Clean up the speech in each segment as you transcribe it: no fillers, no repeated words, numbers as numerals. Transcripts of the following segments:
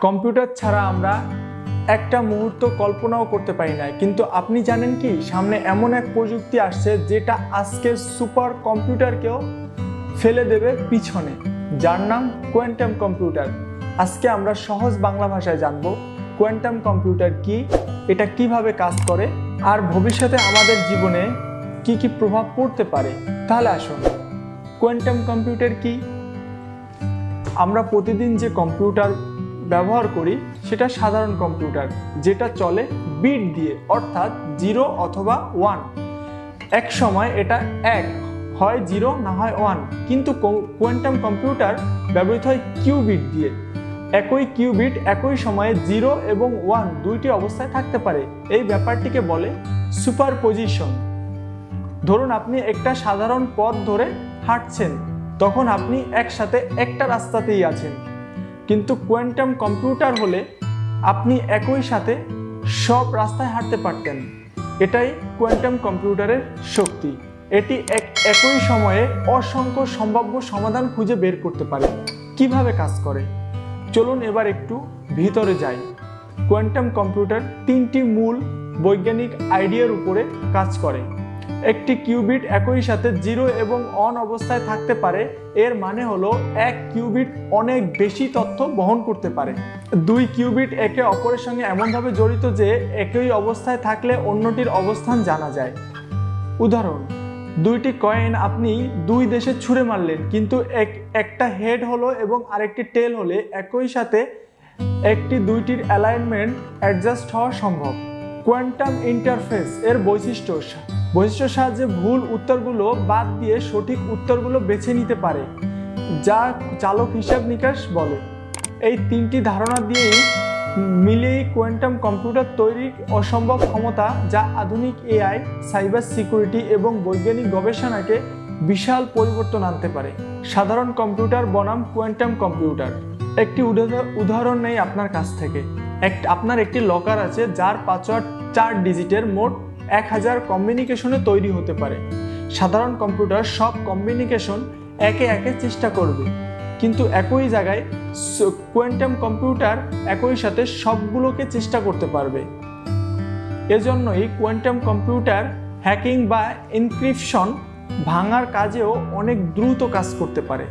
Computer ছাড়া আমরা একটা মুহূর্ত কল্পনাও করতে পারি না, কিন্তু আপনি জানেন কি সামনে এমন এক প্রযুক্তি আসছে যেটা আজকে সুপার কম্পিউটারকেও ফেলে দেবে পিছনে, যার নাম কোয়ান্টাম কম্পিউটার। আজকে আমরা সহজ বাংলা ভাষায় জানবো কোয়ান্টাম কম্পিউটার কি, এটা কিভাবে কাজ করে, আর ভবিষ্যতে আমাদের জীবনে কি কি প্রভাব পড়তে পারে। তাহলে আসুন, কোয়ান্টাম কম্পিউটার কি? আমরা প্রতিদিন যে কম্পিউটার ব্যবহার করি সেটা সাধারণ কম্পিউটার, যেটা চলে বিট দিয়ে, অর্থাৎ 0 অথবা 1। এক সময় এটা এক হয় 0 না হয় 1, কিন্তু কোয়ান্টাম কম্পিউটার ব্যবহৃত হয় কিউবিট দিয়ে। একই কিউবিট একই সময়ে 0 এবং 1 দুইটি অবস্থায় থাকতে পারে। এই ব্যাপারটিকে বলে সুপারপজিশন। ধরুন আপনি একটা সাধারণ পথ ধরে হাঁটছেন, তখন আপনি একসাথে একটা রাস্তাতেই আছেন, কিন্তু কোয়ান্টাম কম্পিউটার হলে আপনি একই সাথে সব রাস্তায় হাঁটতে পারতেন। এটাই কোয়ান্টাম কম্পিউটারের শক্তি। এটি একই সময়ে অসংখ্য সম্ভাব্য সমাধান খুঁজে বের করতে পারে। কিভাবে কাজ করে চলুন এবার একটু ভিতরে যাই। কোয়ান্টাম কম্পিউটার 3টি মূল বৈজ্ঞানিক আইডিয়ার উপরে কাজ করে। একটি কিউবিট একই সাথে 0 এবং 1 অবস্থায় থাকতে পারে। এর মানে হলো এক কিউবিট অনেক বেশি তথ্য বহন করতে পারে। 2 কিউবিট একে অপরের সঙ্গে এমনভাবে জড়িত যে একই অবস্থায় থাকলে অন্যটির অবস্থান জানা যায়। উদাহরণ, 2টি কয়েন আপনি 2 দেশে ছুঁড়ে মারলেন, কিন্তু একটা হেড হলো এবং আরেকটি টেল হলে একই সাথে দুইটির অ্যালাইনমেন্ট অ্যাডজাস্ট হওয়া সম্ভব। কোয়ান্টাম ইন্টারফেস এর বৈশিষ্ট্যের সাহায্যে ভুল উত্তরগুলো বাদ দিয়ে সঠিক উত্তরগুলো বেছে নিতে পারে, যা চালক হিসাব নিকাশ বলে। এই 3টি ধারণা দিয়েই মিলিয়ে কোয়ান্টাম কম্পিউটার তৈরির অসম্ভব ক্ষমতা, যা আধুনিক এআই, সাইবার সিকিউরিটি এবং বৈজ্ঞানিক গবেষণাকে বিশাল পরিবর্তন আনতে পারে। সাধারণ কম্পিউটার বনাম কোয়ান্টাম কম্পিউটার। একটি উদাহরণ নেই আপনার কাছ থেকে। আপনার একটি লকার আছে যার পাসওয়ার্ড 4 ডিজিটের, মোট 1000 কমিউনিকেশনে তৈরি হতে পারে। সাধারণ কম্পিউটার সব কমিউনিকেশন একে একে চেষ্টা করবে, কিন্তু একই জায়গায় কোয়ান্টাম কম্পিউটার একই সাথে সবগুলোকে চেষ্টা করতে পারবে। এজন্যই কোয়ান্টাম কম্পিউটার হ্যাকিং বা এনক্রিপশন ভাঙার কাজেও অনেক দ্রুত কাজ করতে পারে।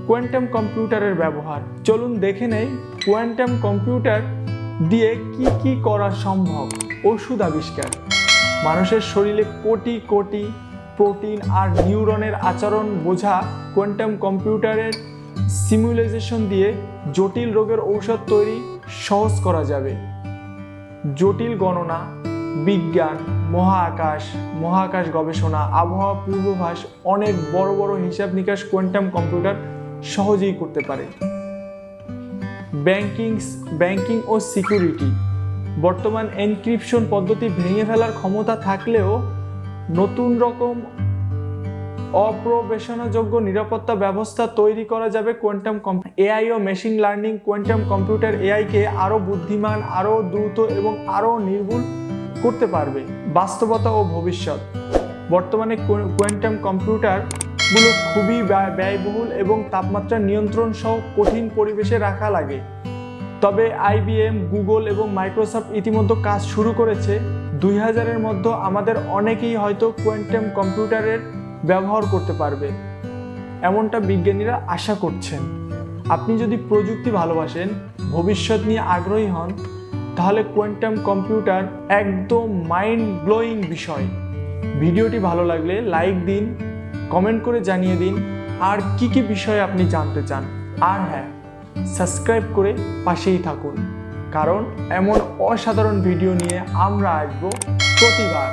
কোয়ান্টাম কম্পিউটারের ব্যবহার চলুন দেখে নেই কোয়ান্টাম কম্পিউটার দিয়ে কি কি করা সম্ভব। ওষুধ আবিষ্কার। মানুষের শরীরে কোটি কোটি প্রোটিন আর নিউরনের আচরণ বোঝা কোয়ান্টাম কম্পিউটারের সিমুলেশন দিয়ে জটিল রোগের ঔষধ তৈরি সহজ করা যাবে। জটিল গণনা, বিজ্ঞান, মহাকাশ গবেষণা, আবহাওয়া পূর্বাভাস, অনেক বড় বড় হিসাব নিকাশ কোয়ান্টাম কম্পিউটার সহজেই করতে পারে। ব্যাংকিং ও সিকিউরিটি। বর্তমান এনক্রিপশন পদ্ধতি ভেঙে ফেলার ক্ষমতা থাকলেও নতুন রকম অপ্রবেশনযোগ্য নিরাপত্তা ব্যবস্থা তৈরি করা যাবে কোয়ান্টাম এআই ও মেশিন লার্নিং। কোয়ান্টাম কম্পিউটার এআইকে আরও বুদ্ধিমান, আরও দ্রুত এবং আরও নির্ভুল করতে পারবে। বাস্তবতা ও ভবিষ্যৎ। বর্তমানে কোয়ান্টাম কম্পিউটারগুলো খুবই ব্যয়বহুল এবং তাপমাত্রা নিয়ন্ত্রণ সহ কঠিন পরিবেশে রাখা লাগে। তবে IBM, গুগল এবং মাইক্রোসফট ইতিমধ্যে কাজ শুরু করেছে। 2000-এর মধ্যে আমাদের অনেকেই হয়তো কোয়ান্টাম কম্পিউটারের ব্যবহার করতে পারবে, এমনটা বিজ্ঞানীরা আশা করছেন। আপনি যদি প্রযুক্তি ভালোবাসেন, ভবিষ্যৎ নিয়ে আগ্রহী হন, তাহলে কোয়ান্টাম কম্পিউটার একদম মাইন্ড ব্লোয়িং বিষয়। ভিডিওটি ভালো লাগলে লাইক দিন, কমেন্ট করে জানিয়ে দিন আর কি কি বিষয়ে আপনি জানতে চান। আর হ্যাঁ, সাবস্ক্রাইব করে পাশেই থাকুন, কারণ এমন অসাধারণ ভিডিও নিয়ে আমরা আসবো প্রতিবার।